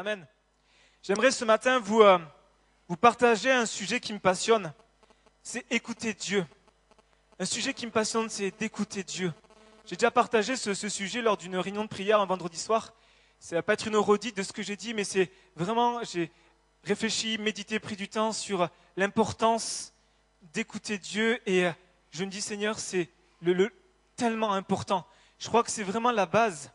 Amen. J'aimerais ce matin vous partager un sujet qui me passionne. C'est écouter Dieu. Un sujet qui me passionne, c'est d'écouter Dieu. J'ai déjà partagé ce sujet lors d'une réunion de prière un vendredi soir. Ça va pas être une redite de ce que j'ai dit, mais c'est vraiment, j'ai réfléchi, médité, pris du temps sur l'importance d'écouter Dieu. Et je me dis, Seigneur, c'est tellement important. Je crois que c'est vraiment la base.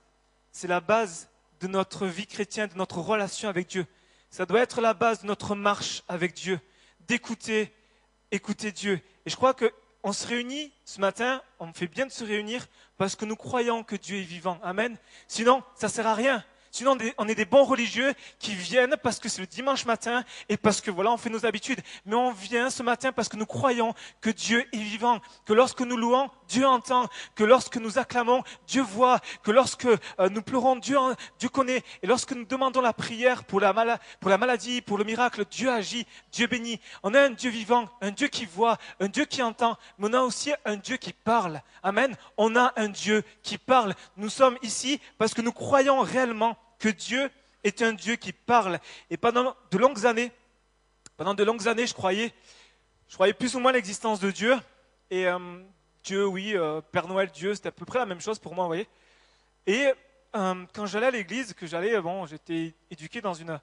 C'est la base de notre vie chrétienne, de notre relation avec Dieu. Ça doit être la base de notre marche avec Dieu. D'écouter Dieu. Et je crois qu'on se réunit ce matin, on fait bien de se réunir parce que nous croyons que Dieu est vivant. Amen. Sinon, ça ne sert à rien. Sinon, on est des bons religieux qui viennent parce que c'est le dimanche matin et parce que voilà, on fait nos habitudes. Mais on vient ce matin parce que nous croyons que Dieu est vivant, que lorsque nous louons, Dieu entend, que lorsque nous acclamons, Dieu voit, que lorsque nous pleurons, Dieu connaît. Et lorsque nous demandons la prière pour la maladie, pour le miracle, Dieu agit, Dieu bénit. On a un Dieu vivant, un Dieu qui voit, un Dieu qui entend, mais on a aussi un Dieu qui parle. Amen. On a un Dieu qui parle. Nous sommes ici parce que nous croyons réellement que Dieu est un Dieu qui parle. Et pendant de longues années, je croyais plus ou moins l'existence de Dieu. Et Dieu, oui, Père Noël, Dieu, c'était à peu près la même chose pour moi, vous voyez. Et quand j'allais à l'église, j'étais éduqué dans une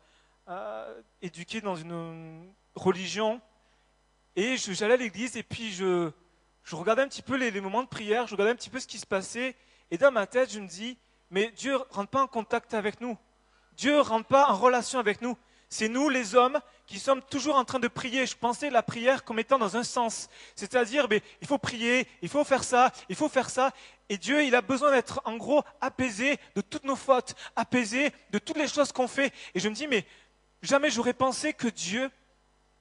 religion. Et j'allais à l'église et puis je regardais un petit peu les moments de prière, je regardais un petit peu ce qui se passait. Et dans ma tête, je me dis, mais Dieu ne rentre pas en contact avec nous. Dieu ne rentre pas en relation avec nous. C'est nous, les hommes, qui sommes toujours en train de prier. Je pensais la prière comme étant dans un sens. C'est-à-dire, il faut prier, il faut faire ça, il faut faire ça. Et Dieu, il a besoin d'être, en gros, apaisé de toutes nos fautes, apaisé de toutes les choses qu'on fait. Et je me dis, mais jamais j'aurais pensé que Dieu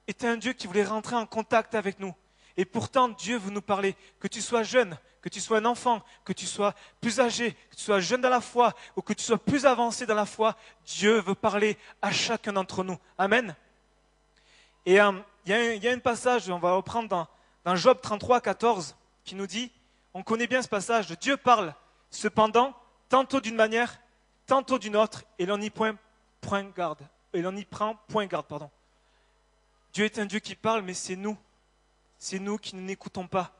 était un Dieu qui voulait rentrer en contact avec nous. Et pourtant, Dieu veut nous parler. Que tu sois jeune, que tu sois un enfant, que tu sois plus âgé, que tu sois jeune dans la foi ou que tu sois plus avancé dans la foi, Dieu veut parler à chacun d'entre nous. Amen. Et il y a un passage, on va reprendre dans Job 33, 14, qui nous dit, on connaît bien ce passage, Dieu parle, cependant, tantôt d'une manière, tantôt d'une autre, et l'on y prend point garde. Dieu est un Dieu qui parle, mais c'est nous qui ne n'écoutons pas.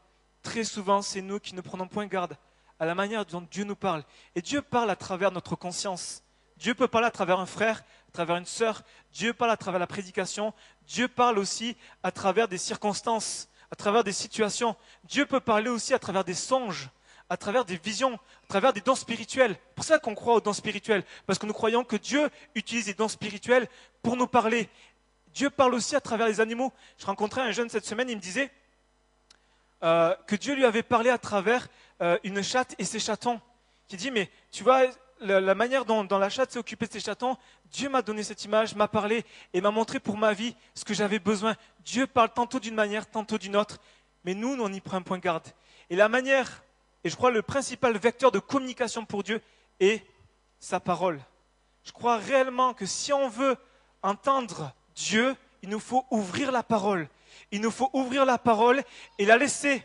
Très souvent, c'est nous qui ne prenons point garde à la manière dont Dieu nous parle. Et Dieu parle à travers notre conscience. Dieu peut parler à travers un frère, à travers une sœur. Dieu parle à travers la prédication. Dieu parle aussi à travers des circonstances, à travers des situations. Dieu peut parler aussi à travers des songes, à travers des visions, à travers des dons spirituels. C'est pour ça qu'on croit aux dons spirituels, parce que nous croyons que Dieu utilise les dons spirituels pour nous parler. Dieu parle aussi à travers les animaux. Je rencontrais un jeune cette semaine, il me disait que Dieu lui avait parlé à travers une chatte et ses chatons. Qui dit, mais tu vois, la manière dont la chatte s'est occupée de ses chatons, Dieu m'a donné cette image, m'a parlé et m'a montré pour ma vie ce que j'avais besoin. Dieu parle tantôt d'une manière, tantôt d'une autre, mais nous, on y prend point garde. Et la manière, et je crois le principal vecteur de communication pour Dieu est sa parole. Je crois réellement que si on veut entendre Dieu, il nous faut ouvrir la parole. Il nous faut ouvrir la parole et la laisser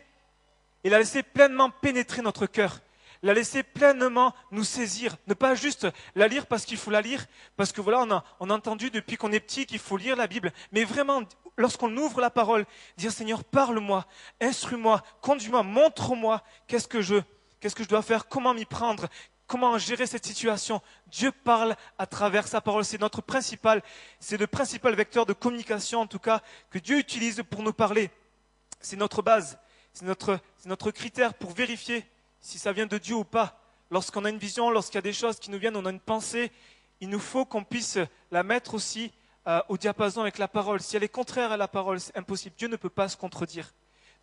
pleinement pénétrer notre cœur. La laisser pleinement nous saisir. Ne pas juste la lire parce qu'il faut la lire, parce que voilà, on a entendu depuis qu'on est petit qu'il faut lire la Bible. Mais vraiment, lorsqu'on ouvre la parole, dire Seigneur, parle-moi, instruis-moi, conduis-moi, montre-moi qu'est-ce que je dois faire, comment m'y prendre, comment gérer cette situation. Dieu parle à travers sa parole. C'est le principal vecteur de communication, en tout cas, que Dieu utilise pour nous parler. C'est notre base, c'est notre critère pour vérifier si ça vient de Dieu ou pas. Lorsqu'on a une vision, lorsqu'il y a des choses qui nous viennent, on a une pensée, il nous faut qu'on puisse la mettre aussi au diapason avec la parole. Si elle est contraire à la parole, c'est impossible. Dieu ne peut pas se contredire.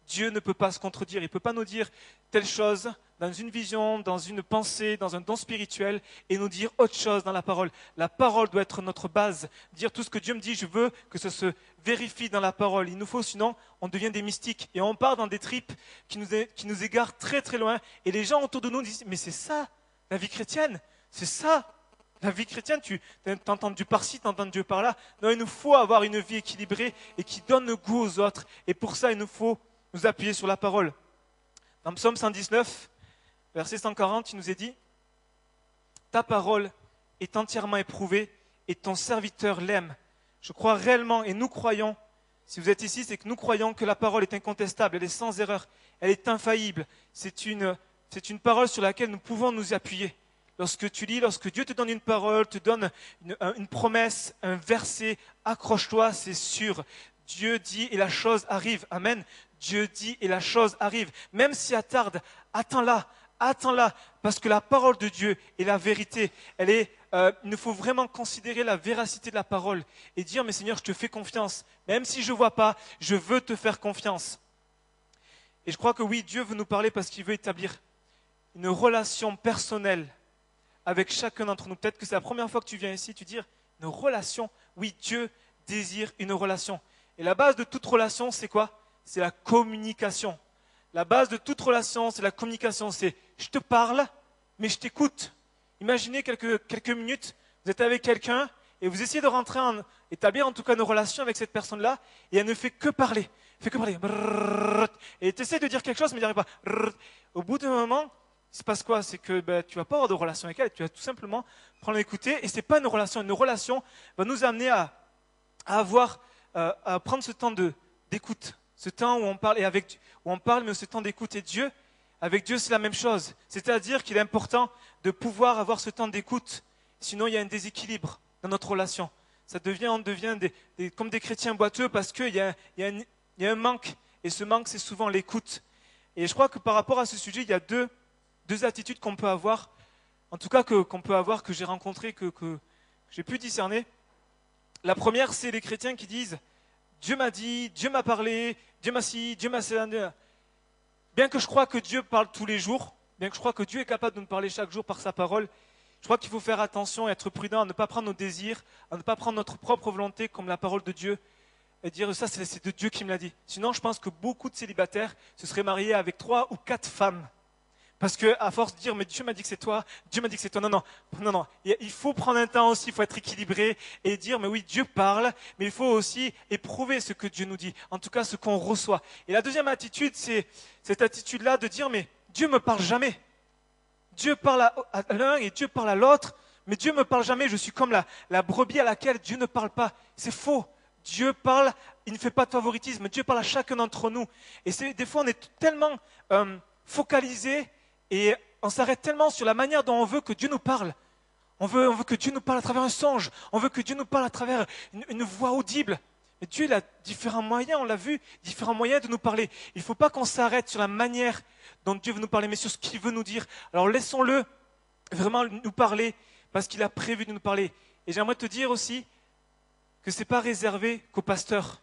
Dieu ne peut pas se contredire. Il ne peut pas nous dire telle chose dans une vision, dans une pensée, dans un don spirituel et nous dire autre chose dans la parole. La parole doit être notre base. Dire tout ce que Dieu me dit, je veux que ça se vérifie dans la parole. Il nous faut, sinon, on devient des mystiques et on part dans des tripes qui nous égarent très très loin. Et les gens autour de nous disent, mais c'est ça, la vie chrétienne, c'est ça. La vie chrétienne, tu entends Dieu par-ci, tu entends Dieu par-là. Non, il nous faut avoir une vie équilibrée et qui donne le goût aux autres. Et pour ça, il nous faut nous appuyer sur la parole. Dans Psaume 119, verset 140, il nous est dit « Ta parole est entièrement éprouvée et ton serviteur l'aime. Je crois réellement, et nous croyons, si vous êtes ici, c'est que nous croyons que la parole est incontestable, elle est sans erreur, elle est infaillible. C'est une parole sur laquelle nous pouvons nous appuyer. Lorsque tu lis, lorsque Dieu te donne une parole, te donne une promesse, un verset, accroche-toi, c'est sûr. Dieu dit et la chose arrive. Amen. Dieu dit et la chose arrive. Même si elle tarde, attends-la, parce que la parole de Dieu est la vérité. Il nous faut vraiment considérer la véracité de la parole et dire, mais Seigneur, je te fais confiance. Même si je ne vois pas, je veux te faire confiance. Et je crois que oui, Dieu veut nous parler parce qu'il veut établir une relation personnelle avec chacun d'entre nous. Peut-être que c'est la première fois que tu viens ici, tu dis une relation. Oui, Dieu désire une relation. Et la base de toute relation, c'est quoi? C'est la communication. La base de toute relation, c'est la communication. C'est je te parle, mais je t'écoute. Imaginez quelques minutes, vous êtes avec quelqu'un et vous essayez de établir en tout cas une relation avec cette personne-là et elle ne fait que parler. Et tu essaies de dire quelque chose, mais il n'y arrive pas. Au bout d'un moment, il se passe quoi? C'est que tu ne vas pas avoir de relation avec elle, tu vas tout simplement prendre l'écouter. Et ce n'est pas une relation. Une relation va nous amener à prendre ce temps d'écoute, ce temps où on parle, mais ce temps d'écoute. Et Dieu, avec Dieu, c'est la même chose. C'est-à-dire qu'il est important de pouvoir avoir ce temps d'écoute. Sinon, il y a un déséquilibre dans notre relation. On devient comme des chrétiens boiteux parce qu'il y a un manque. Et ce manque, c'est souvent l'écoute. Et je crois que par rapport à ce sujet, il y a deux attitudes qu'on peut avoir, en tout cas qu'on peut avoir, que j'ai rencontrées, que j'ai pu discerner. La première, c'est les chrétiens qui disent « Dieu m'a dit, Dieu m'a parlé, Dieu m'a ci, Dieu m'a ça ». Bien que je crois que Dieu parle tous les jours, bien que je crois que Dieu est capable de nous parler chaque jour par sa parole, je crois qu'il faut faire attention et être prudent à ne pas prendre nos désirs, à ne pas prendre notre propre volonté comme la parole de Dieu et dire ça c'est de Dieu qui me l'a dit. Sinon, je pense que beaucoup de célibataires se seraient mariés avec 3 ou 4 femmes. Parce qu'à force de dire, mais Dieu m'a dit que c'est toi, Dieu m'a dit que c'est toi. Non. Il faut prendre un temps aussi, il faut être équilibré et dire, mais oui, Dieu parle, mais il faut aussi éprouver ce que Dieu nous dit, en tout cas ce qu'on reçoit. Et la deuxième attitude, c'est cette attitude-là de dire, mais Dieu ne me parle jamais. Dieu parle à l'un et Dieu parle à l'autre, mais Dieu ne me parle jamais. Je suis comme la brebis à laquelle Dieu ne parle pas. C'est faux. Dieu parle, il ne fait pas de favoritisme. Dieu parle à chacun d'entre nous. Et des fois, on est tellement focalisé et on s'arrête tellement sur la manière dont on veut que Dieu nous parle. On veut que Dieu nous parle à travers un songe. On veut que Dieu nous parle à travers une voix audible. Mais Dieu, il a différents moyens, on l'a vu, différents moyens de nous parler. Il ne faut pas qu'on s'arrête sur la manière dont Dieu veut nous parler, mais sur ce qu'il veut nous dire. Alors laissons-le vraiment nous parler, parce qu'il a prévu de nous parler. Et j'aimerais te dire aussi que ce n'est pas réservé qu'aux pasteurs.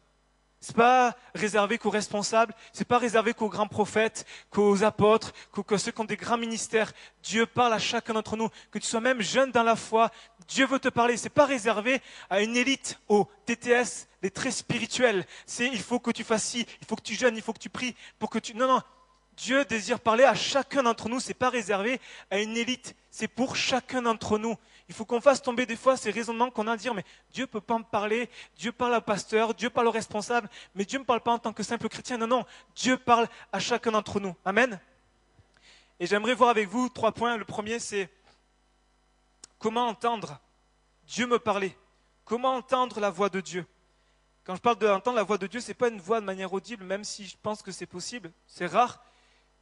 Ce n'est pas réservé qu'aux responsables, ce n'est pas réservé qu'aux grands prophètes, qu'aux apôtres, qu'à ceux qui ont des grands ministères. Dieu parle à chacun d'entre nous. Que tu sois même jeune dans la foi, Dieu veut te parler. Ce n'est pas réservé à une élite, aux TTS, les très spirituels. Il faut que tu fasses ci, il faut que tu jeûnes, il faut que tu pries. Non. Dieu désire parler à chacun d'entre nous. Ce n'est pas réservé à une élite, c'est pour chacun d'entre nous. Il faut qu'on fasse tomber des fois ces raisonnements qu'on a à dire, mais Dieu ne peut pas me parler, Dieu parle au pasteur, Dieu parle au responsable, mais Dieu ne me parle pas en tant que simple chrétien. Non, Dieu parle à chacun d'entre nous. Amen. Et j'aimerais voir avec vous 3 points. Le premier, c'est comment entendre Dieu me parler. Comment entendre la voix de Dieu. Quand je parle d'entendre la voix de Dieu, ce n'est pas une voix de manière audible, même si je pense que c'est possible. C'est rare,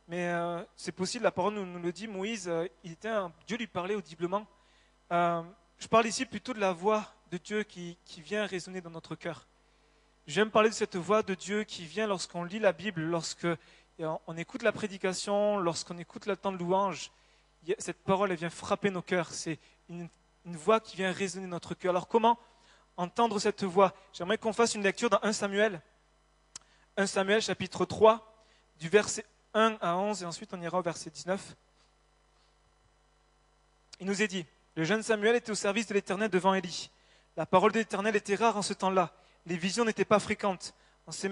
mais c'est possible. La parole nous le dit. Moïse, Dieu lui parlait audiblement. Je parle ici plutôt de la voix de Dieu qui vient résonner dans notre cœur. J'aime parler de cette voix de Dieu qui vient lorsqu'on lit la Bible, lorsqu'on écoute la prédication, lorsqu'on écoute le temps de louange. Cette parole, elle vient frapper nos cœurs. C'est une voix qui vient résonner dans notre cœur. Alors comment entendre cette voix? J'aimerais qu'on fasse une lecture dans 1 Samuel. 1 Samuel chapitre 3, du verset 1 à 11, et ensuite on ira au verset 19. Il nous est dit: le jeune Samuel était au service de l'Éternel devant Élie. La parole de l'Éternel était rare en ce temps-là. Les visions n'étaient pas fréquentes. En ce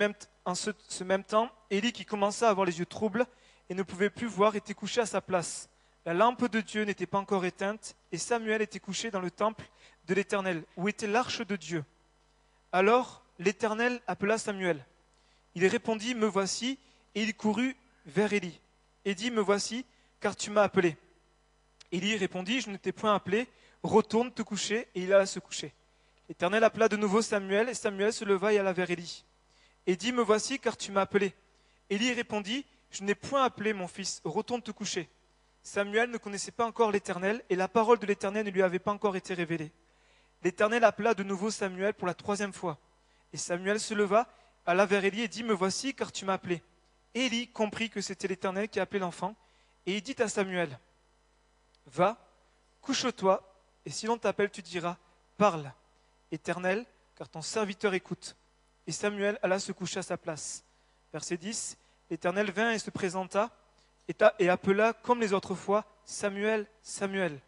même temps, Élie, qui commença à avoir les yeux troubles et ne pouvait plus voir, était couché à sa place. La lampe de Dieu n'était pas encore éteinte et Samuel était couché dans le temple de l'Éternel, où était l'arche de Dieu. Alors l'Éternel appela Samuel. Il répondit: me voici, et il courut vers Élie et dit: me voici, car tu m'as appelé. Élie répondit: je ne t'ai point appelé, retourne te coucher, et il alla se coucher. L'Éternel appela de nouveau Samuel, et Samuel se leva et alla vers Élie. Et dit, me voici, car tu m'as appelé. Élie répondit, je n'ai point appelé mon fils, retourne te coucher. Samuel ne connaissait pas encore l'Éternel, et la parole de l'Éternel ne lui avait pas encore été révélée. L'Éternel appela de nouveau Samuel pour la 3e fois. Et Samuel se leva, alla vers Élie et dit, me voici, car tu m'as appelé. Élie comprit que c'était l'Éternel qui appelait l'enfant, et il dit à Samuel, va, couche-toi, et si l'on t'appelle, tu diras, parle, Éternel, car ton serviteur écoute. Et Samuel alla se coucher à sa place. Verset 10, l'Éternel vint et se présenta, et appela, comme les autres fois, Samuel, Samuel.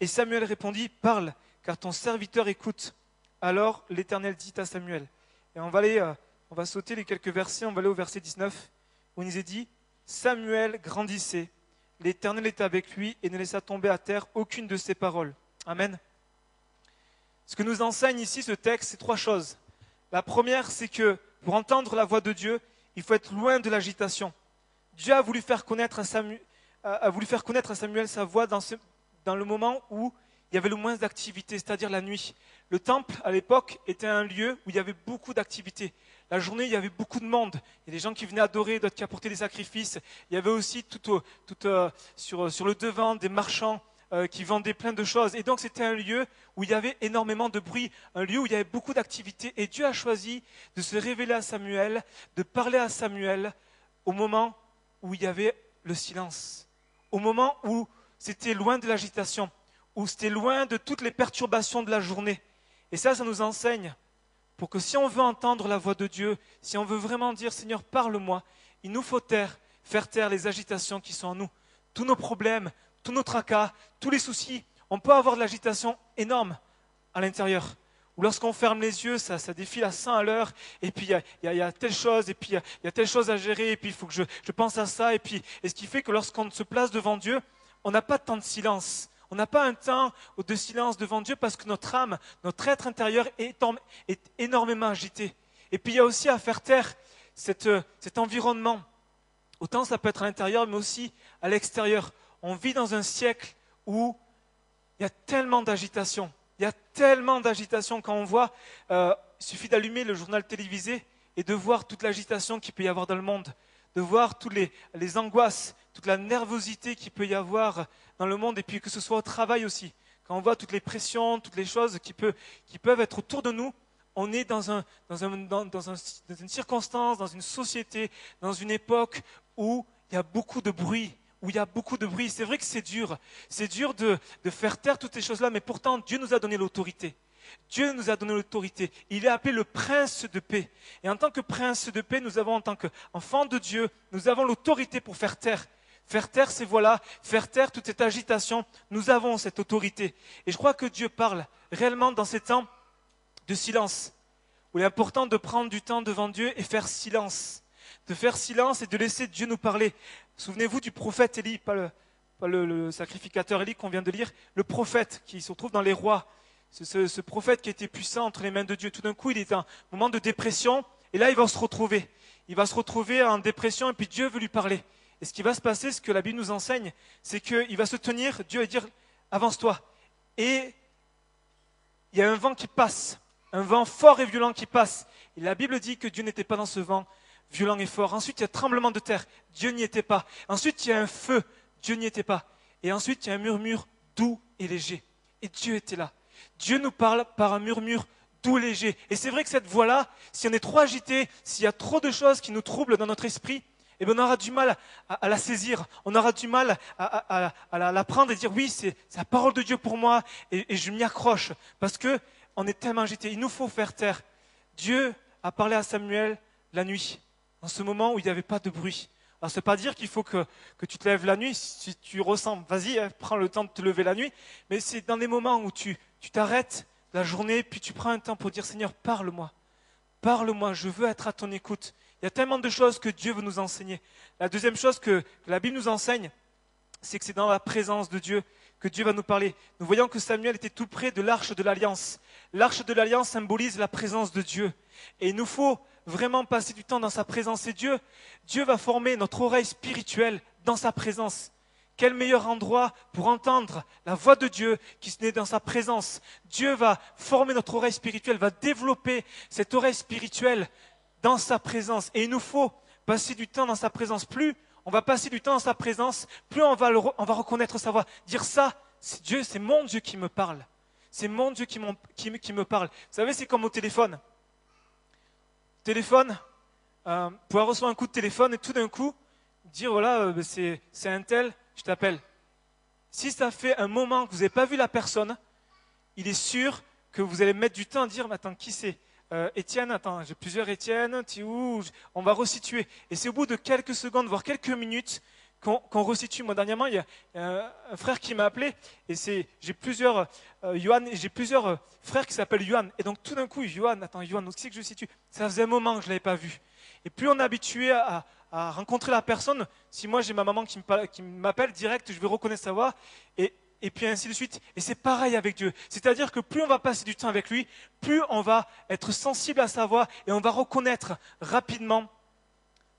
Et Samuel répondit, parle, car ton serviteur écoute. Alors l'Éternel dit à Samuel, et on va sauter les quelques versets, on va aller au verset 19, où il nous est dit, Samuel grandissait, l'Éternel était avec lui et ne laissa tomber à terre aucune de ses paroles. Amen. Ce que nous enseigne ici ce texte, c'est 3 choses. La première, c'est que pour entendre la voix de Dieu, il faut être loin de l'agitation. Dieu a voulu faire connaître à Samuel sa voix dans le moment où il y avait le moins d'activité, c'est-à-dire la nuit. Le temple, à l'époque, était un lieu où il y avait beaucoup d'activités. La journée, il y avait beaucoup de monde. Il y a des gens qui venaient adorer, d'autres qui apportaient des sacrifices. Il y avait aussi sur le devant des marchands qui vendaient plein de choses. Et donc, c'était un lieu où il y avait énormément de bruit, un lieu où il y avait beaucoup d'activités. Et Dieu a choisi de se révéler à Samuel, de parler à Samuel au moment où il y avait le silence, au moment où c'était loin de l'agitation, où c'était loin de toutes les perturbations de la journée. Et ça nous enseigne pour que si on veut entendre la voix de Dieu, si on veut vraiment dire « Seigneur, parle-moi », il nous faut faire taire les agitations qui sont en nous. Tous nos problèmes, tous nos tracas, tous les soucis, on peut avoir de l'agitation énorme à l'intérieur. Ou lorsqu'on ferme les yeux, ça défile à 100 à l'heure, et puis il y a telle chose, et puis il y a telle chose à gérer, et puis il faut que je pense à ça, et ce qui fait que lorsqu'on se place devant Dieu, on n'a pas de temps de silence. On n'a pas un temps de silence devant Dieu parce que notre âme, notre être intérieur est énormément agité. Et puis il y a aussi à faire taire cet environnement. Autant ça peut être à l'intérieur, mais aussi à l'extérieur. On vit dans un siècle où il y a tellement d'agitation. Il y a tellement d'agitation quand on voit, il suffit d'allumer le journal télévisé et de voir toute l'agitation qu'il peut y avoir dans le monde, de voir toutes les angoisses, toute la nervosité qu'il peut y avoir dans le monde, et puis que ce soit au travail aussi. Quand on voit toutes les pressions, toutes les choses qui peuvent être autour de nous, on est dans une circonstance, dans une société, dans une époque où il y a beaucoup de bruit. C'est vrai que c'est dur. C'est dur de faire taire toutes ces choses-là, mais pourtant Dieu nous a donné l'autorité. Dieu nous a donné l'autorité. Il est appelé le prince de paix. Et en tant que prince de paix, nous avons en tant qu'enfants de Dieu, nous avons l'autorité pour faire taire. Faire taire, faire taire toute cette agitation. Nous avons cette autorité. Et je crois que Dieu parle réellement dans ces temps de silence, où il est important de prendre du temps devant Dieu et faire silence. De faire silence et de laisser Dieu nous parler. Souvenez-vous du prophète Élie, pas le sacrificateur Élie qu'on vient de lire, le prophète qui se retrouve dans les rois. Ce prophète qui était puissant entre les mains de Dieu. Tout d'un coup, il est en moment de dépression, et là, il va se retrouver. Il va se retrouver en dépression, et puis Dieu veut lui parler. Et ce qui va se passer, ce que la Bible nous enseigne, c'est qu'il va se tenir, Dieu va dire, avance-toi. Et il y a un vent qui passe, un vent fort et violent qui passe. Et la Bible dit que Dieu n'était pas dans ce vent violent et fort. Ensuite, il y a tremblement de terre, Dieu n'y était pas. Ensuite, il y a un feu, Dieu n'y était pas. Et ensuite, il y a un murmure doux et léger. Et Dieu était là. Dieu nous parle par un murmure doux et léger. Et c'est vrai que cette voix-là, si on est trop agité, s'il y a trop de choses qui nous troublent dans notre esprit, eh bien on aura du mal à la saisir. On aura du mal à la prendre et dire oui, c'est la parole de Dieu pour moi et je m'y accroche. Parce qu'on est tellement agité. Il nous faut faire taire. Dieu a parlé à Samuel la nuit, dans ce moment où il n'y avait pas de bruit. Alors, ce n'est pas dire qu'il faut que tu te lèves la nuit. Si tu ressens, vas-y, prends le temps de te lever la nuit. Mais c'est dans des moments où tu t'arrêtes la journée, puis tu prends un temps pour dire, Seigneur, parle-moi. Parle-moi, je veux être à ton écoute. Il y a tellement de choses que Dieu veut nous enseigner. La deuxième chose que la Bible nous enseigne, c'est que c'est dans la présence de Dieu que Dieu va nous parler. Nous voyons que Samuel était tout près de l'arche de l'Alliance. L'arche de l'Alliance symbolise la présence de Dieu. Et il nous faut vraiment passer du temps dans sa présence. Et Dieu va former notre oreille spirituelle dans sa présence. Quel meilleur endroit pour entendre la voix de Dieu qui se naît dans sa présence. Dieu va former notre oreille spirituelle, va développer cette oreille spirituelle dans sa présence. Et il nous faut passer du temps dans sa présence. Plus on va passer du temps dans sa présence, plus on va reconnaître sa voix. Dire ça, c'est Dieu, c'est mon Dieu qui me parle. C'est mon Dieu qui me parle. Vous savez, c'est comme au téléphone. Téléphone, pouvoir recevoir un coup de téléphone et tout d'un coup, dire voilà, c'est un tel, je t'appelle. Si ça fait un moment que vous n'avez pas vu la personne, il est sûr que vous allez mettre du temps à dire, mais attends, qui c'est Étienne, attends, j'ai plusieurs Étienne, tu es où? On va resituer. Et c'est au bout de quelques secondes, voire quelques minutes, qu'on resitue. Moi, dernièrement, il y a un frère qui m'a appelé, et j'ai plusieurs frères qui s'appellent Johan. Et donc, tout d'un coup, Johan, où c'est que je situe? Ça faisait un moment que je ne l'avais pas vu. Et plus on est habitué à rencontrer la personne, si moi j'ai ma maman qui m'appelle direct, je vais reconnaître sa voix, et puis ainsi de suite. Et c'est pareil avec Dieu. C'est-à-dire que plus on va passer du temps avec lui, plus on va être sensible à sa voix, et on va reconnaître rapidement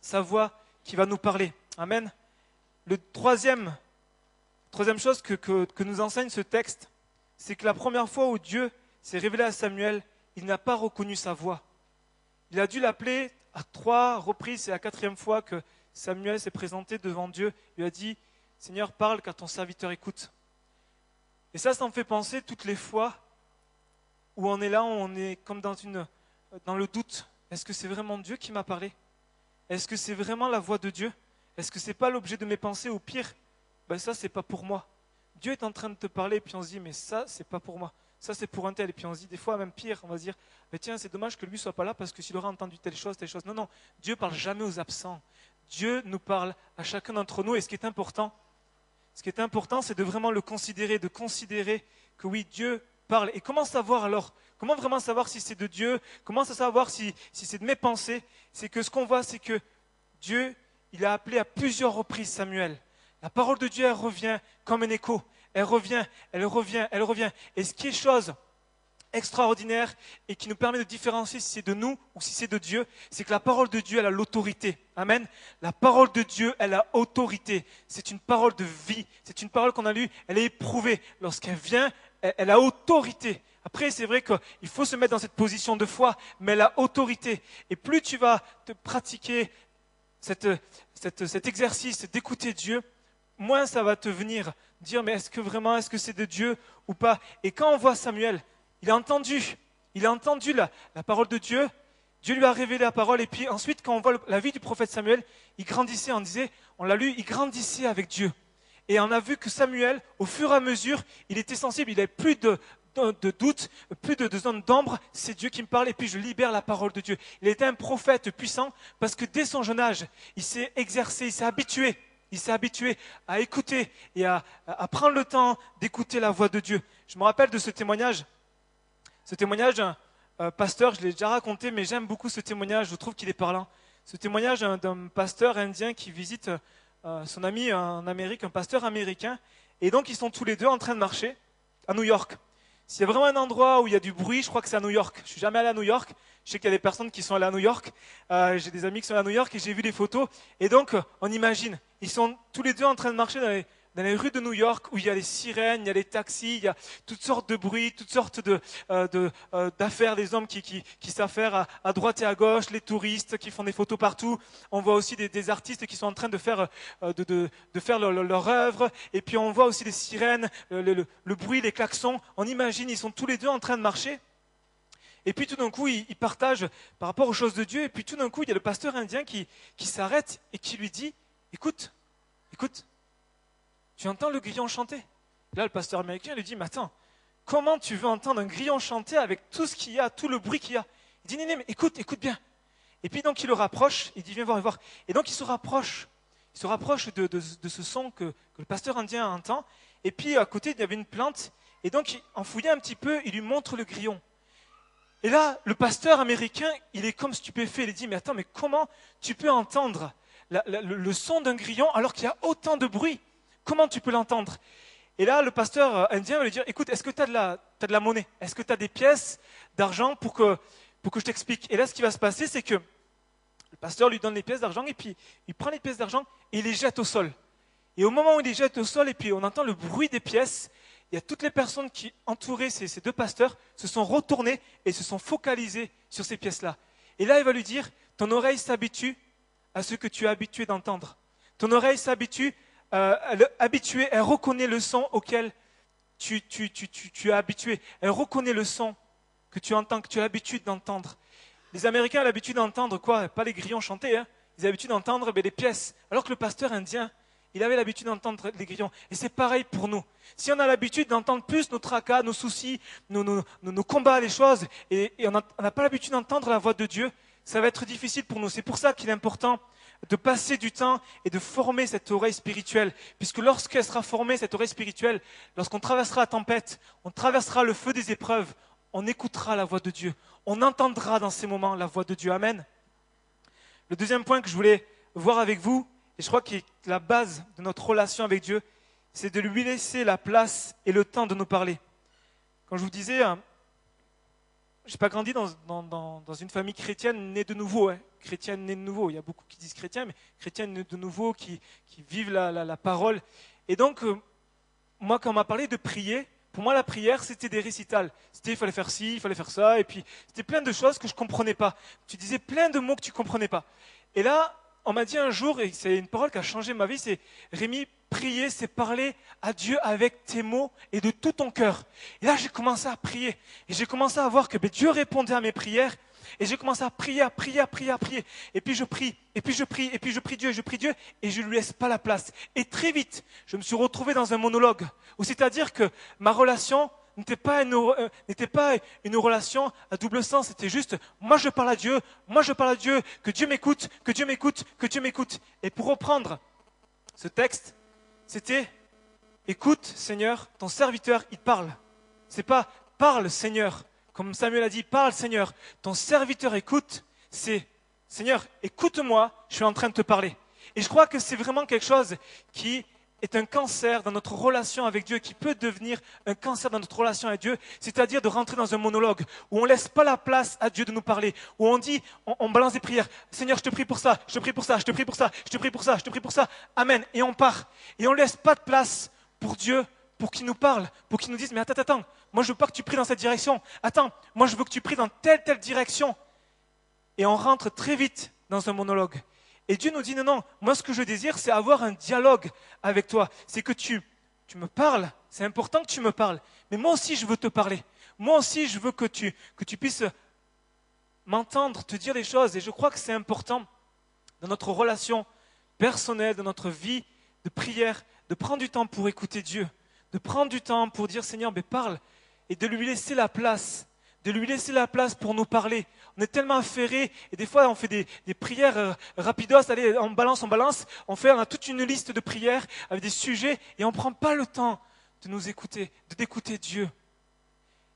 sa voix qui va nous parler. Amen. Le troisième chose que nous enseigne ce texte, c'est que la première fois où Dieu s'est révélé à Samuel, il n'a pas reconnu sa voix. Il a dû l'appeler à 3 reprises, c'est la 4e fois que Samuel s'est présenté devant Dieu. Il lui a dit, Seigneur, parle car ton serviteur écoute. Et ça me fait penser toutes les fois où on est là, on est comme dans le doute. Est-ce que c'est vraiment Dieu qui m'a parlé? Est-ce que c'est vraiment la voix de Dieu? Est-ce que c'est pas l'objet de mes pensées? Ou pire, ça c'est pas pour moi. Dieu est en train de te parler et puis on se dit, mais ça c'est pas pour moi. Ça c'est pour un tel. Et puis on se dit, des fois même pire, on va se dire, mais tiens, c'est dommage que lui soit pas là parce que s'il aurait entendu telle chose. Non, Dieu parle jamais aux absents. Dieu nous parle à chacun d'entre nous. Et ce qui est important, c'est de vraiment le considérer, de considérer que oui, Dieu parle. Et comment savoir alors? Comment vraiment savoir si c'est de Dieu? Comment savoir si c'est de mes pensées? C'est que ce qu'on voit, c'est que Dieu, il a appelé à plusieurs reprises Samuel. La parole de Dieu, elle revient comme un écho. Elle revient. Et ce qui est chose extraordinaire et qui nous permet de différencier si c'est de nous ou si c'est de Dieu, c'est que la parole de Dieu, elle a l'autorité. Amen. La parole de Dieu, elle a autorité. C'est une parole de vie. C'est une parole qu'on a lue, elle est éprouvée. Lorsqu'elle vient, elle a autorité. Après, c'est vrai qu'il faut se mettre dans cette position de foi, mais elle a autorité. Et plus tu vas te pratiquer cet exercice d'écouter Dieu, moins ça va te venir dire, mais est-ce que c'est de Dieu ou pas? Et quand on voit Samuel, il a entendu la parole de Dieu, Dieu lui a révélé la parole, et puis ensuite, quand on voit la vie du prophète Samuel, il grandissait, on l'a lu, il grandissait avec Dieu. Et on a vu que Samuel, au fur et à mesure, il était sensible, il n'avait plus de doute, plus de zone d'ombre, c'est Dieu qui me parle, et puis je libère la parole de Dieu. Il était un prophète puissant, parce que dès son jeune âge, il s'est exercé, il s'est habitué à écouter et à prendre le temps d'écouter la voix de Dieu. Je me rappelle de ce témoignage d'un pasteur, je l'ai déjà raconté, mais j'aime beaucoup ce témoignage, je trouve qu'il est parlant. Ce témoignage d'un pasteur indien qui visite son ami en Amérique, un pasteur américain, et donc ils sont tous les deux en train de marcher à New York. S'il y a vraiment un endroit où il y a du bruit, je crois que c'est à New York. Je suis jamais allé à New York. Je sais qu'il y a des personnes qui sont allées à New York. J'ai des amis qui sont allés à New York et j'ai vu des photos. Et donc, on imagine, ils sont tous les deux en train de marcher dans les rues de New York où il y a les sirènes, il y a les taxis, il y a toutes sortes de bruits, toutes sortes d'affaires, des hommes qui s'affairent à droite et à gauche, les touristes qui font des photos partout. On voit aussi des artistes qui sont en train de faire leur œuvre. Et puis on voit aussi les sirènes, le bruit, les klaxons. On imagine, ils sont tous les deux en train de marcher. Et puis tout d'un coup, ils partagent par rapport aux choses de Dieu. Et puis tout d'un coup, il y a le pasteur indien qui s'arrête et qui lui dit, écoute, tu entends le grillon chanter? Et là, le pasteur américain lui dit, mais attends, comment tu veux entendre un grillon chanter avec tout ce qu'il y a, tout le bruit qu'il y a? Il dit, non, mais écoute bien. Et puis donc il le rapproche, il dit, viens voir. Et donc il se rapproche de ce son que le pasteur indien entend. Et puis à côté, il y avait une plante. Et donc, en fouillant un petit peu, il lui montre le grillon. Et là, le pasteur américain, il est comme stupéfait. Il dit, mais attends, mais comment tu peux entendre le son d'un grillon alors qu'il y a autant de bruit? Comment tu peux l'entendre? Et là, le pasteur indien va lui dire, écoute, est-ce que tu as de la monnaie? Est-ce que tu as des pièces d'argent pour que je t'explique? Et là, ce qui va se passer, c'est que le pasteur lui donne les pièces d'argent et puis il prend les pièces d'argent et il les jette au sol. Et au moment où il les jette au sol et puis on entend le bruit des pièces, il y a toutes les personnes qui entouraient ces deux pasteurs se sont retournées et se sont focalisées sur ces pièces-là. Et là, il va lui dire, ton oreille s'habitue à ce que tu es habitué d'entendre. Ton oreille s'habitue, elle reconnaît le son auquel tu es habitué. Elle reconnaît le son que tu entends, que tu as l'habitude d'entendre. Les Américains ont l'habitude d'entendre quoi? Pas les grillons chanter, hein. Ils ont l'habitude d'entendre les pièces. Alors que le pasteur indien, il avait l'habitude d'entendre les grillons. Et c'est pareil pour nous. Si on a l'habitude d'entendre plus nos tracas, nos soucis, nos combats, les choses, et on n'a pas l'habitude d'entendre la voix de Dieu, ça va être difficile pour nous. C'est pour ça qu'il est important de passer du temps et de former cette oreille spirituelle. Puisque lorsqu'elle sera formée, cette oreille spirituelle, lorsqu'on traversera la tempête, on traversera le feu des épreuves, on écoutera la voix de Dieu. On entendra dans ces moments la voix de Dieu. Amen. Le deuxième point que je voulais voir avec vous, et je crois que la base de notre relation avec Dieu, c'est de lui laisser la place et le temps de nous parler. Quand je vous disais, je n'ai pas grandi dans une famille chrétienne née de nouveau. Chrétienne née de nouveau. Il y a beaucoup qui disent chrétien, mais chrétienne née de nouveau, qui vivent la parole. Et donc, moi, quand on m'a parlé de prier, pour moi, la prière, c'était des récitals. C'était, il fallait faire ci, il fallait faire ça, et puis c'était plein de choses que je ne comprenais pas. Tu disais plein de mots que tu ne comprenais pas. Et là, on m'a dit un jour, et c'est une parole qui a changé ma vie, c'est Rémi, prier, c'est parler à Dieu avec tes mots et de tout ton cœur. Et là, j'ai commencé à prier. Et j'ai commencé à voir que Dieu répondait à mes prières. Et j'ai commencé à prier, à prier, à prier, à prier. Et puis je prie, et puis je prie, et puis je prie Dieu, et je ne lui laisse pas la place. Et très vite, je me suis retrouvé dans un monologue. Où c'est-à-dire que ma relation n'était pas une relation à double sens. C'était juste, moi je parle à Dieu, que Dieu m'écoute, que Dieu m'écoute, que Dieu m'écoute. Et pour reprendre ce texte, c'était, écoute Seigneur, ton serviteur, il parle. C'est pas, parle Seigneur. Comme Samuel a dit, parle Seigneur, ton serviteur écoute, c'est Seigneur, écoute-moi, je suis en train de te parler. Et je crois que c'est vraiment quelque chose qui est un cancer dans notre relation avec Dieu, qui peut devenir un cancer dans notre relation avec Dieu, c'est-à-dire de rentrer dans un monologue où on ne laisse pas la place à Dieu de nous parler, où on dit, on balance des prières, Seigneur, je te prie pour ça, je te prie pour ça, je te prie pour ça, je te prie pour ça, je te prie pour ça, Amen, et on part. Et on ne laisse pas de place pour Dieu, pour qu'il nous parle, pour qu'il nous dise, mais attends, moi je veux pas que tu pries dans cette direction, attends, moi je veux que tu pries dans telle direction. Et on rentre très vite dans un monologue. Et Dieu nous dit, non, moi ce que je désire, c'est avoir un dialogue avec toi. C'est que tu me parles, c'est important que tu me parles, mais moi aussi je veux te parler. Moi aussi je veux que tu puisses m'entendre, te dire les choses. Et je crois que c'est important dans notre relation personnelle, dans notre vie de prière, de prendre du temps pour écouter Dieu, de prendre du temps pour dire Seigneur, mais parle, et de lui laisser la place. De lui laisser la place pour nous parler. On est tellement affairés, et des fois on fait des prières rapidos, allez, on balance, on a toute une liste de prières avec des sujets, et on ne prend pas le temps de nous écouter, d'écouter Dieu.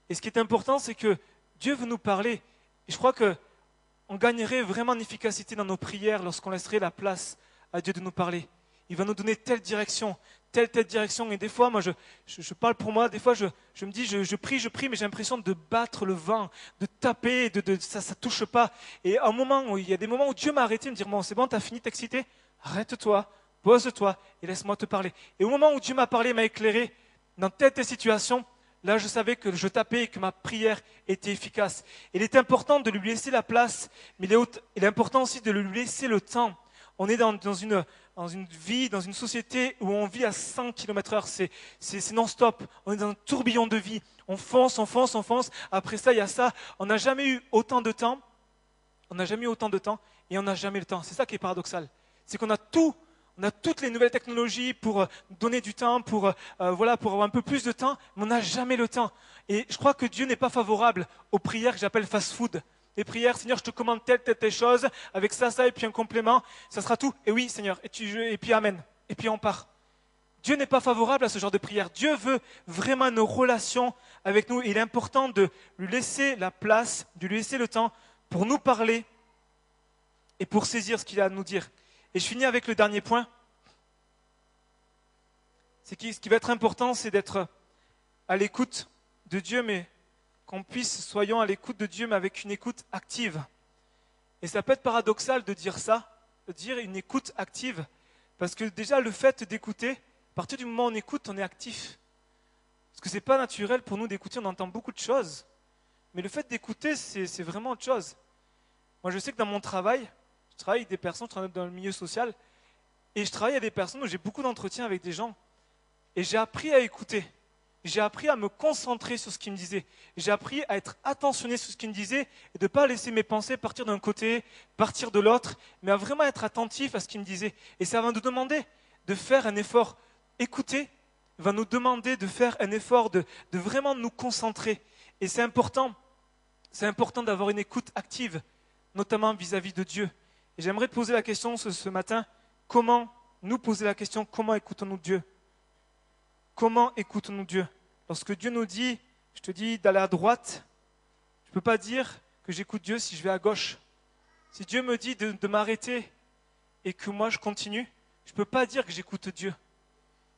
Et ce qui est important, c'est que Dieu veut nous parler. Et je crois qu'on gagnerait vraiment en efficacité dans nos prières lorsqu'on laisserait la place à Dieu de nous parler. Il va nous donner telle direction. Et des fois, moi, je parle pour moi, des fois, je me dis, je prie, mais j'ai l'impression de battre le vent, de taper, ça ne touche pas. Et il y a des moments où Dieu m'a arrêté, me dire, bon, c'est bon, tu as fini de t'exciter, arrête-toi, pose-toi et laisse-moi te parler. Et au moment où Dieu m'a parlé, m'a éclairé, dans telle situation, là, je savais que je tapais et que ma prière était efficace. Il est important de lui laisser la place, mais il est important aussi de lui laisser le temps. On est dans une vie, dans une société où on vit à 100 km/h, c'est non-stop. On est dans un tourbillon de vie. On fonce. Après ça, il y a ça. On n'a jamais eu autant de temps. Et on n'a jamais le temps. C'est ça qui est paradoxal. C'est qu'on a tout. On a toutes les nouvelles technologies pour donner du temps, pour avoir un peu plus de temps, mais on n'a jamais le temps. Et je crois que Dieu n'est pas favorable aux prières que j'appelle fast-food. Les prières, Seigneur, je te commande telle chose, avec ça, et puis un complément, ça sera tout. Et oui, Seigneur, et puis Amen. Et puis on part. Dieu n'est pas favorable à ce genre de prière. Dieu veut vraiment nos relations avec nous. Il est important de lui laisser la place, de lui laisser le temps pour nous parler et pour saisir ce qu'il a à nous dire. Et je finis avec le dernier point. Ce qui va être important, c'est d'être à l'écoute de Dieu, mais soyons à l'écoute de Dieu, mais avec une écoute active. Et ça peut être paradoxal de dire ça, de dire une écoute active, Parce que déjà, le fait d'écouter, à partir du moment où on écoute, on est actif. Parce que ce n'est pas naturel pour nous d'écouter, on entend beaucoup de choses. Mais le fait d'écouter, c'est vraiment autre chose. Moi, je sais que dans mon travail, je travaille avec des personnes, je travaille dans le milieu social, et je travaille avec des personnes où j'ai beaucoup d'entretiens avec des gens. Et j'ai appris à écouter. J'ai appris à me concentrer sur ce qu'il me disait. J'ai appris à être attentionné sur ce qu'il me disait et de ne pas laisser mes pensées partir d'un côté, partir de l'autre, mais à vraiment être attentif à ce qu'il me disait. Et ça va nous demander de faire un effort. Écouter va nous demander de faire un effort, de vraiment nous concentrer. Et c'est important d'avoir une écoute active, notamment vis-à-vis de Dieu. Et j'aimerais te poser la question ce matin, comment écoutons-nous Dieu ? Comment écoutons-nous Dieu? Lorsque Dieu nous dit, je te dis d'aller à droite, je ne peux pas dire que j'écoute Dieu si je vais à gauche. Si Dieu me dit de m'arrêter et que moi je continue, je ne peux pas dire que j'écoute Dieu.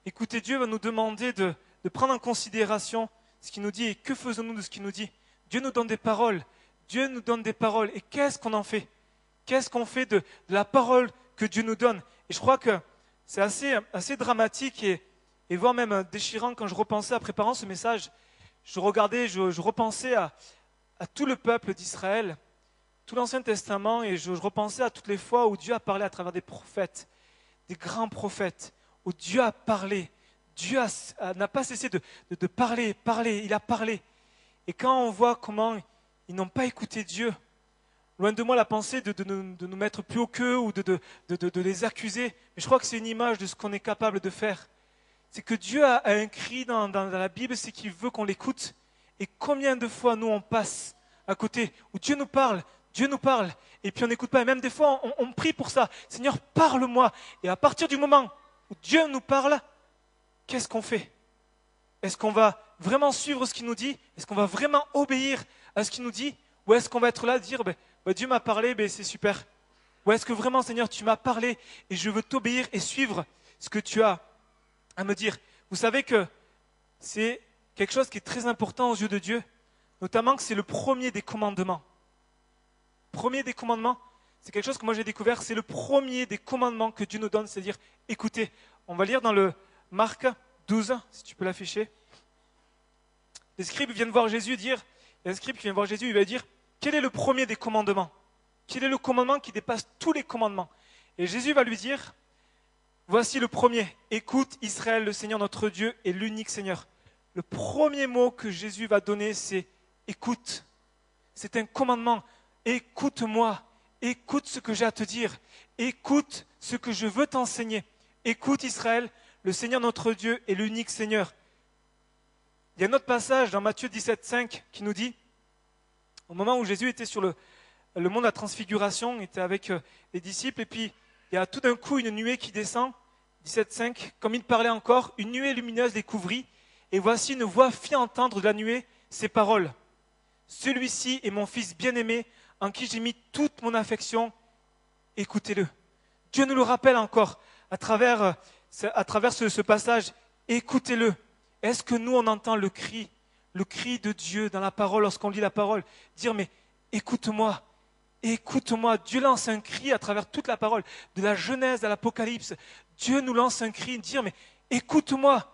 Écouter Dieu va nous demander de prendre en considération ce qu'il nous dit et que faisons-nous de ce qu'il nous dit. Dieu nous donne des paroles. Dieu nous donne des paroles. Et qu'est-ce qu'on en fait? Qu'est-ce qu'on fait de la parole que Dieu nous donne? Et je crois que c'est assez dramatique et voire même déchirant quand je repensais à préparant ce message. Je repensais à tout le peuple d'Israël, tout l'Ancien Testament, et je repensais à toutes les fois où Dieu a parlé à travers des prophètes, des grands prophètes, où Dieu a parlé. Dieu n'a pas cessé de parler, il a parlé. Et quand on voit comment ils n'ont pas écouté Dieu, loin de moi la pensée de nous mettre plus haut qu'eux ou de les accuser, mais je crois que c'est une image de ce qu'on est capable de faire. C'est que Dieu a un cri dans la Bible, c'est qu'il veut qu'on l'écoute. Et combien de fois nous on passe à côté, où Dieu nous parle, et puis on n'écoute pas. Et même des fois on prie pour ça. Seigneur, parle-moi. Et à partir du moment où Dieu nous parle, qu'est-ce qu'on fait? Est-ce qu'on va vraiment suivre ce qu'il nous dit? Est-ce qu'on va vraiment obéir à ce qu'il nous dit? Ou est-ce qu'on va être là à dire, Dieu m'a parlé, c'est super. Ou est-ce que vraiment, Seigneur, tu m'as parlé et je veux t'obéir et suivre ce que tu as à me dire? Vous savez que c'est quelque chose qui est très important aux yeux de Dieu, notamment que c'est le premier des commandements. Premier des commandements, c'est quelque chose que moi j'ai découvert, c'est le premier des commandements que Dieu nous donne, c'est-à-dire écoutez. On va lire dans le Marc 12, si tu peux l'afficher. Les scribes viennent voir Jésus dire, il y a un scribe qui vient voir Jésus, il va dire, quel est le premier des commandements? Quel est le commandement qui dépasse tous les commandements? Et Jésus va lui dire, voici le premier, écoute Israël, le Seigneur notre Dieu est l'unique Seigneur. Le premier mot que Jésus va donner, c'est écoute. C'est un commandement. Écoute-moi, écoute ce que j'ai à te dire, écoute ce que je veux t'enseigner. Écoute Israël, le Seigneur notre Dieu est l'unique Seigneur. Il y a un autre passage dans Matthieu 17,5 qui nous dit, au moment où Jésus était sur le mont de la transfiguration, il était avec les disciples, et puis il y a tout d'un coup une nuée qui descend, 17,5, comme il parlait encore, une nuée lumineuse les couvrit, et voici une voix fit entendre de la nuée ces paroles. Celui-ci est mon fils bien-aimé, en qui j'ai mis toute mon affection, écoutez-le. Dieu nous le rappelle encore à travers ce passage, écoutez-le. Est-ce que nous on entend le cri de Dieu dans la parole lorsqu'on lit la parole, dire mais écoute-moi, écoute-moi. Dieu lance un cri à travers toute la parole, de la Genèse à l'Apocalypse. Dieu nous lance un cri, dire mais écoute-moi.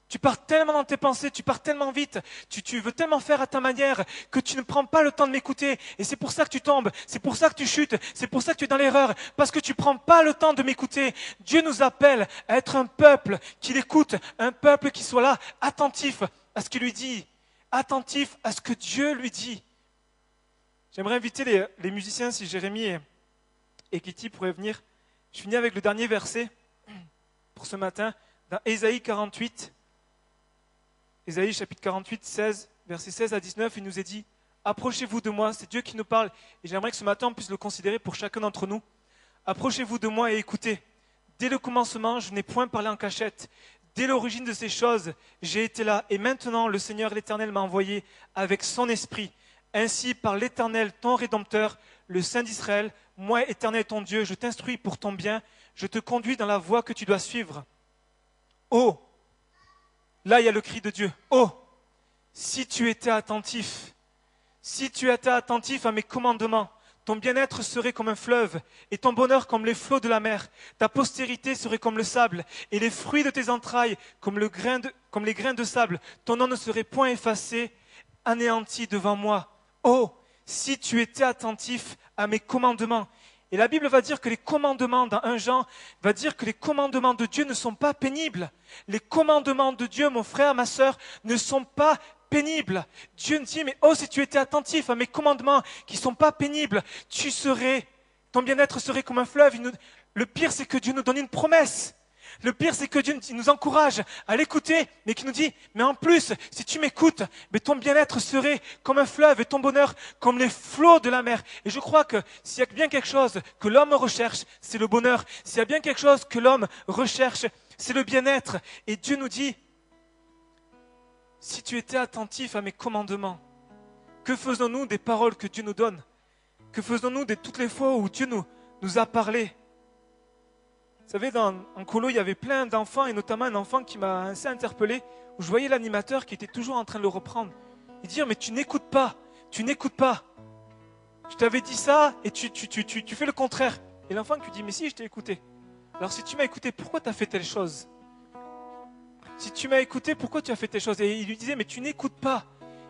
Tu pars tellement dans tes pensées, tu pars tellement vite, tu veux tellement faire à ta manière que tu ne prends pas le temps de m'écouter. Et c'est pour ça que tu tombes, c'est pour ça que tu chutes, c'est pour ça que tu es dans l'erreur, parce que tu ne prends pas le temps de m'écouter. Dieu nous appelle à être un peuple qui l'écoute, un peuple qui soit là, attentif à ce qu'il lui dit, attentif à ce que Dieu lui dit. J'aimerais inviter les musiciens, si Jérémy et Kitty pourraient venir. Je finis avec le dernier verset pour ce matin, dans Ésaïe 48. Ésaïe chapitre 48, 16, versets 16 à 19, il nous est dit « Approchez-vous de moi », c'est Dieu qui nous parle, et j'aimerais que ce matin on puisse le considérer pour chacun d'entre nous. « Approchez-vous de moi et écoutez. Dès le commencement, je n'ai point parlé en cachette. Dès l'origine de ces choses, j'ai été là, et maintenant le Seigneur l'Éternel m'a envoyé avec son esprit. Ainsi, par l'Éternel, ton Rédempteur, le Saint d'Israël, moi, Éternel ton Dieu, je t'instruis pour ton bien, je te conduis dans la voie que tu dois suivre. Oh !» Là, il y a le cri de Dieu. Oh, si tu étais attentif à mes commandements, ton bien-être serait comme un fleuve, et ton bonheur comme les flots de la mer. Ta postérité serait comme le sable, et les fruits de tes entrailles comme les grains de sable. Ton nom ne serait point effacé, anéanti devant moi. Oh, si tu étais attentif à mes commandements. Et la Bible va dire que les commandements, dans 1 Jean, va dire que les commandements de Dieu ne sont pas pénibles. Les commandements de Dieu, mon frère, ma sœur, ne sont pas pénibles. Dieu nous dit, mais oh, si tu étais attentif à mes commandements qui ne sont pas pénibles, ton bien-être serait comme un fleuve. Le pire, c'est que Dieu nous donne une promesse. Le pire, c'est que Dieu nous encourage à l'écouter, mais qui nous dit, mais en plus, si tu m'écoutes, mais ton bien-être serait comme un fleuve et ton bonheur comme les flots de la mer. Et je crois que s'il y a bien quelque chose que l'homme recherche, c'est le bonheur. S'il y a bien quelque chose que l'homme recherche, c'est le bien-être. Et Dieu nous dit, si tu étais attentif à mes commandements, que faisons-nous des paroles que Dieu nous donne? Que faisons-nous de toutes les fois où Dieu nous a parlé? Vous savez, en colo, il y avait plein d'enfants, et notamment un enfant qui m'a assez interpellé, où je voyais l'animateur qui était toujours en train de le reprendre. Et dire, mais tu n'écoutes pas, tu n'écoutes pas. Je t'avais dit ça, et tu fais le contraire. Et l'enfant qui lui dit, mais si, je t'ai écouté. Alors si tu m'as écouté, pourquoi tu as fait telle chose? Si tu m'as écouté, pourquoi tu as fait telle chose? Et il lui disait, mais tu n'écoutes pas.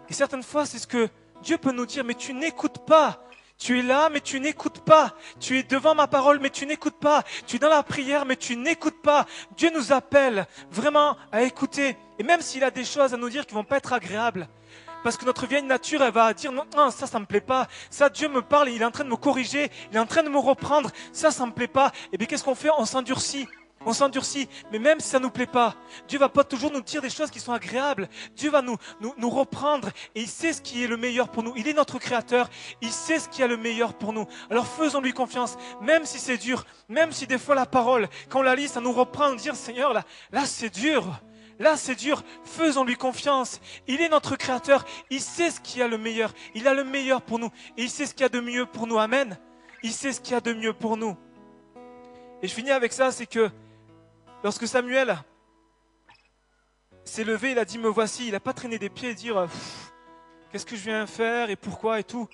Et certaines fois, c'est ce que Dieu peut nous dire, mais tu n'écoutes pas. Tu es là, mais tu n'écoutes pas. Tu es devant ma parole, mais tu n'écoutes pas. Tu es dans la prière, mais tu n'écoutes pas. Dieu nous appelle vraiment à écouter. Et même s'il a des choses à nous dire qui ne vont pas être agréables, parce que notre vieille nature, elle va dire, non, ça me plaît pas. Ça, Dieu me parle, il est en train de me corriger, il est en train de me reprendre. Ça me plaît pas. Et bien, qu'est-ce qu'on fait? On s'endurcit. On s'endurcit, mais même si ça ne nous plaît pas, Dieu va pas toujours nous dire des choses qui sont agréables. Dieu va nous reprendre et il sait ce qui est le meilleur pour nous. Il est notre créateur, il sait ce qui est le meilleur pour nous. Alors faisons-lui confiance, même si c'est dur, même si des fois la parole, quand on la lit, ça nous reprend, dire Seigneur, là c'est dur. Là, c'est dur. Faisons-lui confiance. Il est notre créateur. Il sait ce qui est le meilleur. Il a le meilleur pour nous. Et il sait ce qu'il y a de mieux pour nous. Amen. Il sait ce qu'il y a de mieux pour nous. Et je finis avec ça, c'est que lorsque Samuel s'est levé, il a dit, me voici. Il n'a pas traîné des pieds et dire, qu'est-ce que je viens faire et pourquoi et tout.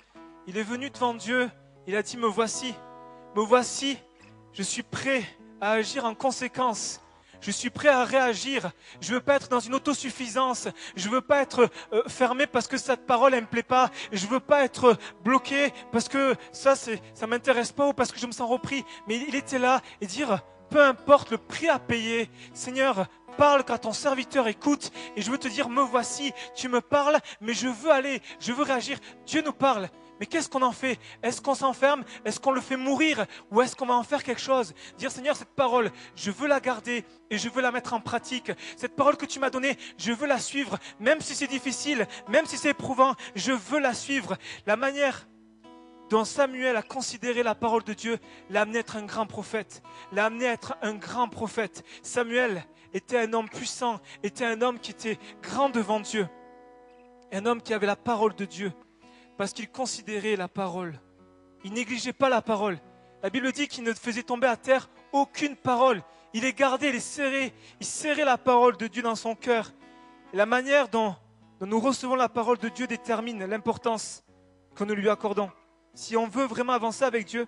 Il est venu devant Dieu. Il a dit, me voici. Me voici. Je suis prêt à agir en conséquence. Je suis prêt à réagir. Je ne veux pas être dans une autosuffisance. Je ne veux pas être fermé parce que cette parole, elle ne me plaît pas. Je ne veux pas être bloqué parce que ça ne m'intéresse pas ou parce que je me sens repris. Mais il était là et dire, peu importe le prix à payer, Seigneur, parle quand ton serviteur écoute. Et je veux te dire, me voici, tu me parles, mais je veux aller, je veux réagir. Dieu nous parle. Mais qu'est-ce qu'on en fait? Est-ce qu'on s'enferme? Est-ce qu'on le fait mourir? Ou est-ce qu'on va en faire quelque chose? Dire Seigneur, cette parole, je veux la garder et je veux la mettre en pratique. Cette parole que tu m'as donnée, je veux la suivre. Même si c'est difficile, même si c'est éprouvant, je veux la suivre. La manière dont Samuel a considéré la parole de Dieu l'a amené à être un grand prophète. L'a amené à être un grand prophète. Samuel était un homme puissant, était un homme qui était grand devant Dieu. Un homme qui avait la parole de Dieu. Parce qu'il considérait la parole. Il négligeait pas la parole. La Bible dit qu'il ne faisait tomber à terre aucune parole. Il les gardait, il serrait la parole de Dieu dans son cœur. Et la manière dont nous recevons la parole de Dieu détermine l'importance que nous lui accordons. Si on veut vraiment avancer avec Dieu,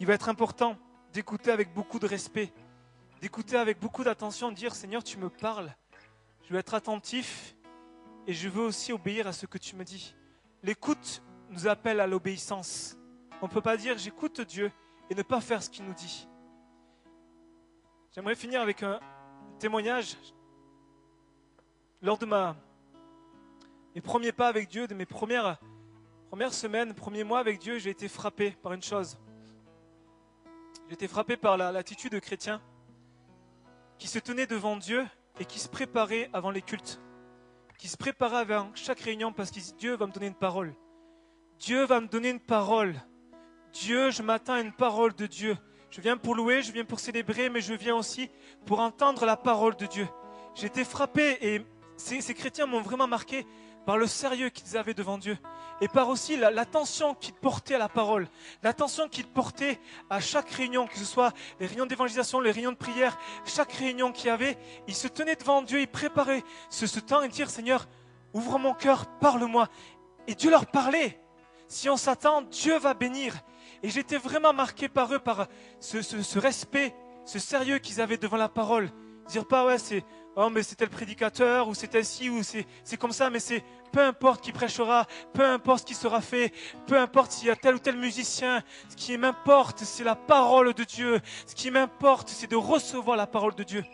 il va être important d'écouter avec beaucoup de respect, d'écouter avec beaucoup d'attention, de dire Seigneur, tu me parles. Je veux être attentif et je veux aussi obéir à ce que tu me dis. L'écoute nous appelle à l'obéissance. On ne peut pas dire j'écoute Dieu et ne pas faire ce qu'il nous dit. J'aimerais finir avec un témoignage. Lors de mes premiers pas avec Dieu, de mes premières semaines, premiers mois avec Dieu, j'ai été frappé par une chose. J'ai été frappé par l'attitude de chrétiens qui se tenaient devant Dieu et qui se préparaient avant les cultes. Qui se préparaient avant chaque réunion parce qu'ils disent Dieu va me donner une parole. Dieu va me donner une parole. Dieu, je m'attends à une parole de Dieu. Je viens pour louer, je viens pour célébrer, mais je viens aussi pour entendre la parole de Dieu. J'ai été frappé et ces chrétiens m'ont vraiment marqué par le sérieux qu'ils avaient devant Dieu et par aussi l'attention qu'ils portaient à la parole, l'attention qu'ils portaient à chaque réunion, que ce soit les réunions d'évangélisation, les réunions de prière, chaque réunion qu'il y avait, ils se tenaient devant Dieu, ils préparaient ce temps et dire Seigneur, ouvre mon cœur, parle-moi. Et Dieu leur parlait. Si on s'attend, Dieu va bénir. Et j'étais vraiment marqué par eux, par ce respect, ce sérieux qu'ils avaient devant la parole. Dire pas, ouais, mais c'était le prédicateur, ou c'était ci, ou c'est comme ça, mais c'est peu importe qui prêchera, peu importe ce qui sera fait, peu importe s'il y a tel ou tel musicien, ce qui m'importe, c'est la parole de Dieu. Ce qui m'importe, c'est de recevoir la parole de Dieu.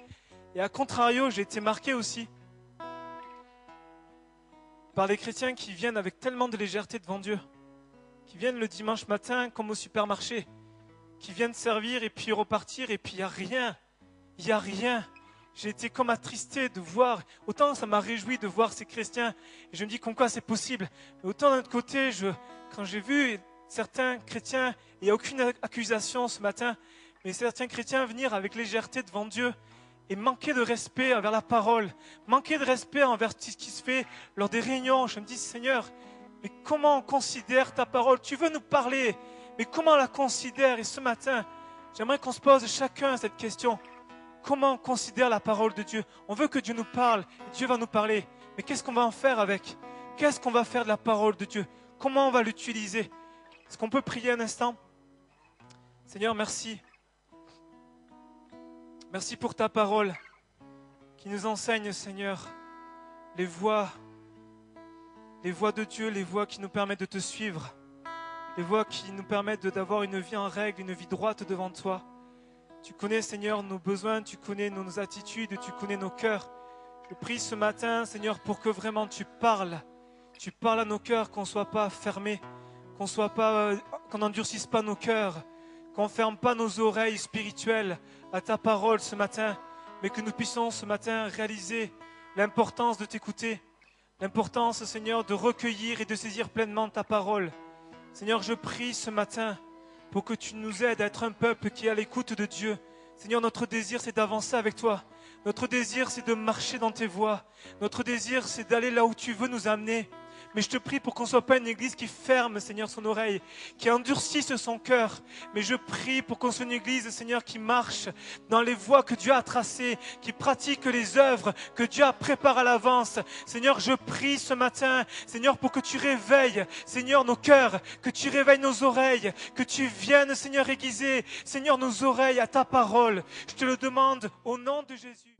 Et à contrario, j'ai été marqué aussi par des chrétiens qui viennent avec tellement de légèreté devant Dieu, qui viennent le dimanche matin comme au supermarché, qui viennent servir et puis repartir et puis il n'y a rien, il n'y a rien. J'ai été comme attristé de voir, autant ça m'a réjoui de voir ces chrétiens, et je me dis comme quoi c'est possible, mais autant d'un autre côté, quand j'ai vu certains chrétiens, il n'y a aucune accusation ce matin, mais certains chrétiens venir avec légèreté devant Dieu, et manquer de respect envers la parole, manquer de respect envers ce qui se fait lors des réunions. Je me dis, Seigneur, mais comment on considère ta parole? Tu veux nous parler, mais comment on la considère? Et ce matin, j'aimerais qu'on se pose chacun cette question. Comment on considère la parole de Dieu? On veut que Dieu nous parle, et Dieu va nous parler. Mais qu'est-ce qu'on va en faire avec? Qu'est-ce qu'on va faire de la parole de Dieu? Comment on va l'utiliser? Est-ce qu'on peut prier un instant? Seigneur, merci. Merci pour ta parole qui nous enseigne, Seigneur, les voies de Dieu, les voies qui nous permettent de te suivre, les voies qui nous permettent d'avoir une vie en règle, une vie droite devant toi. Tu connais, Seigneur, nos besoins, tu connais nos attitudes, tu connais nos cœurs. Je prie ce matin, Seigneur, pour que vraiment tu parles à nos cœurs, qu'on ne soit pas fermés, qu'on n'endurcisse pas nos cœurs, qu'on ne ferme pas nos oreilles spirituelles à ta parole ce matin, mais que nous puissions ce matin réaliser l'importance de t'écouter, l'importance, Seigneur, de recueillir et de saisir pleinement ta parole. Seigneur, je prie ce matin pour que tu nous aides à être un peuple qui est à l'écoute de Dieu. Seigneur, notre désir, c'est d'avancer avec toi. Notre désir, c'est de marcher dans tes voies. Notre désir, c'est d'aller là où tu veux nous amener. Mais je te prie pour qu'on ne soit pas une église qui ferme, Seigneur, son oreille, qui endurcisse son cœur. Mais je prie pour qu'on soit une église, Seigneur, qui marche dans les voies que Dieu a tracées, qui pratique les œuvres que Dieu a préparées à l'avance. Seigneur, je prie ce matin, Seigneur, pour que tu réveilles, Seigneur, nos cœurs, que tu réveilles nos oreilles, que tu viennes, Seigneur, aiguiser, Seigneur, nos oreilles à ta parole. Je te le demande au nom de Jésus.